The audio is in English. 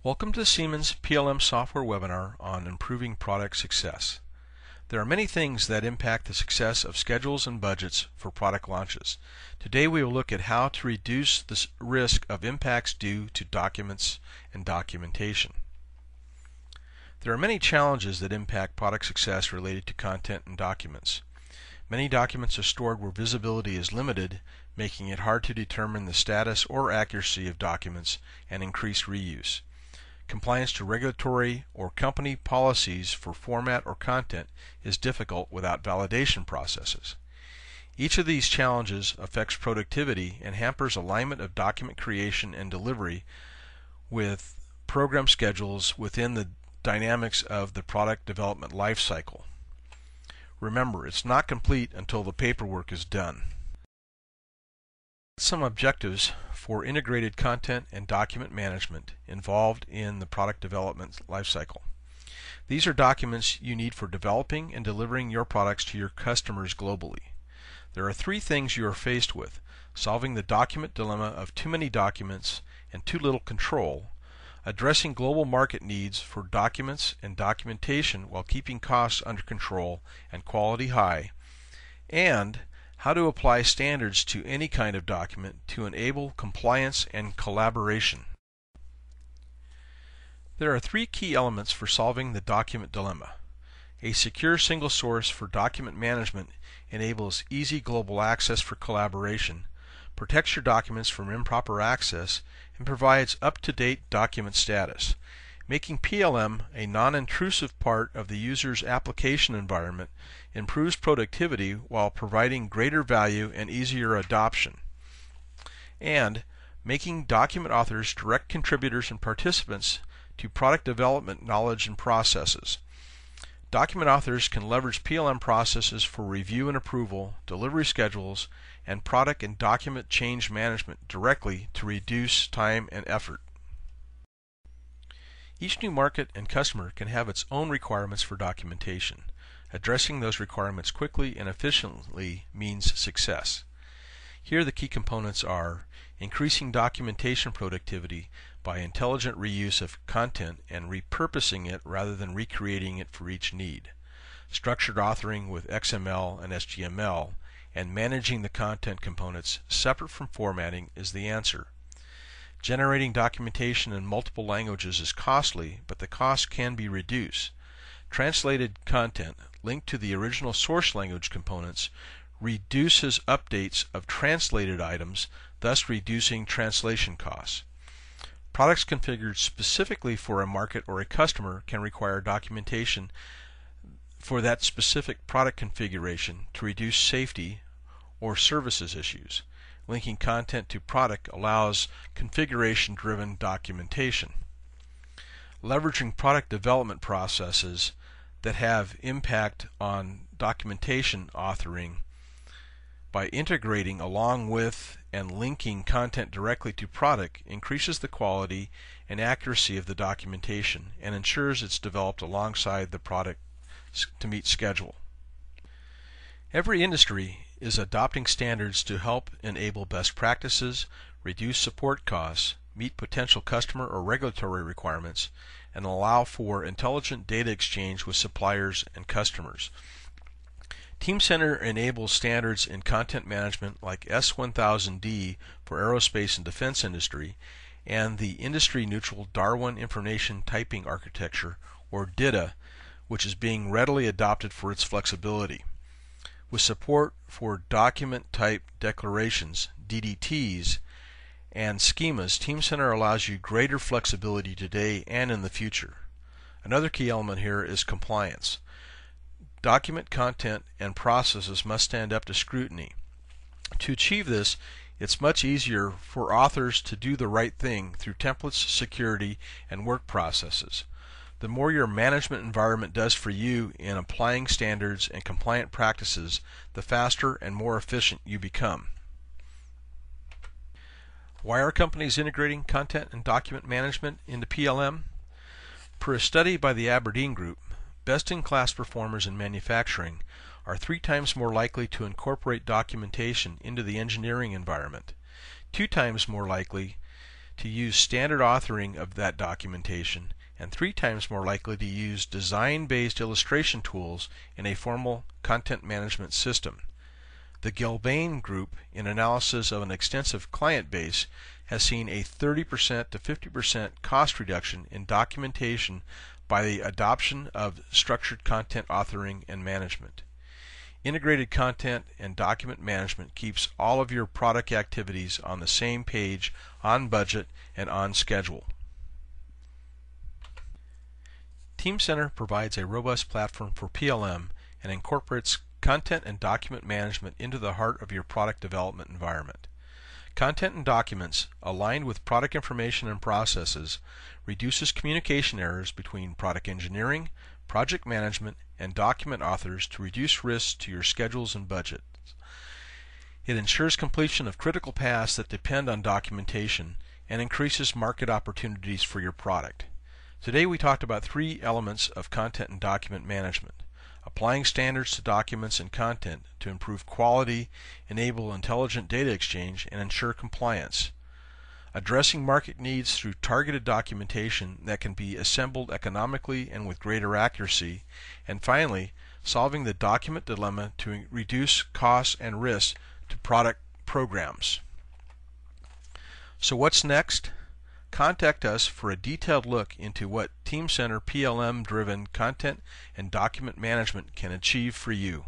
Welcome to Siemens PLM software webinar on improving product success. There are many things that impact the success of schedules and budgets for product launches. Today we will look at how to reduce the risk of impacts due to documents and documentation. There are many challenges that impact product success related to content and documents. Many documents are stored where visibility is limited, making it hard to determine the status or accuracy of documents and increase reuse. Compliance to regulatory or company policies for format or content is difficult without validation processes. Each of these challenges affects productivity and hampers alignment of document creation and delivery with program schedules within the dynamics of the product development life cycle. Remember, it's not complete until the paperwork is done. Some objectives for integrated content and document management involved in the product development lifecycle. These are documents you need for developing and delivering your products to your customers globally. There are three things you are faced with: solving the document dilemma of too many documents and too little control, addressing global market needs for documents and documentation while keeping costs under control and quality high, and how to apply standards to any kind of document to enable compliance and collaboration. There are three key elements for solving the document dilemma. A secure single source for document management enables easy global access for collaboration, protects your documents from improper access, and provides up-to-date document status. Making PLM a non-intrusive part of the user's application environment improves productivity while providing greater value and easier adoption. And making document authors direct contributors and participants to product development knowledge and processes. Document authors can leverage PLM processes for review and approval, delivery schedules, and product and document change management directly to reduce time and effort. Each new market and customer can have its own requirements for documentation. Addressing those requirements quickly and efficiently means success. Here the key components are increasing documentation productivity by intelligent reuse of content and repurposing it rather than recreating it for each need, structured authoring with XML and HTML, and managing the content components separate from formatting is the answer. Generating documentation in multiple languages is costly, but the cost can be reduced. Translated content linked to the original source language components reduces updates of translated items, thus reducing translation costs. Products configured specifically for a market or a customer can require documentation for that specific product configuration to reduce safety or services issues. Linking content to product allows configuration-driven documentation. Leveraging product development processes that have impact on documentation authoring by integrating along with and linking content directly to product increases the quality and accuracy of the documentation and ensures it's developed alongside the product to meet schedule. Every industry is adopting standards to help enable best practices, reduce support costs, meet potential customer or regulatory requirements, and allow for intelligent data exchange with suppliers and customers. Teamcenter enables standards in content management like S1000D for aerospace and defense industry and the industry-neutral Darwin Information Typing Architecture, or DITA, which is being readily adopted for its flexibility. With support for document type declarations, DDTs, and schemas, Teamcenter allows you greater flexibility today and in the future. Another key element here is compliance. Document content and processes must stand up to scrutiny. To achieve this, it's much easier for authors to do the right thing through templates, security, and work processes. The more your management environment does for you in applying standards and compliant practices, the faster and more efficient you become. Why are companies integrating content and document management into PLM? Per a study by the Aberdeen Group, best-in-class performers in manufacturing are 3 times more likely to incorporate documentation into the engineering environment, 2 times more likely to use standard authoring of that documentation, and 3 times more likely to use design-based illustration tools in a formal content management system. The Gilbane Group, in analysis of an extensive client base, has seen a 30% to 50% cost reduction in documentation by the adoption of structured content authoring and management. Integrated content and document management keeps all of your product activities on the same page, on budget, and on schedule. Teamcenter provides a robust platform for PLM and incorporates content and document management into the heart of your product development environment. Content and documents aligned with product information and processes reduces communication errors between product engineering, project management, and document authors to reduce risks to your schedules and budgets. It ensures completion of critical tasks that depend on documentation and increases market opportunities for your product. Today we talked about 3 elements of content and document management: applying standards to documents and content to improve quality, enable intelligent data exchange, and ensure compliance; addressing market needs through targeted documentation that can be assembled economically and with greater accuracy; and finally, solving the document dilemma to reduce costs and risks to product programs. So what's next? Contact us for a detailed look into what Teamcenter PLM-driven content and document management can achieve for you.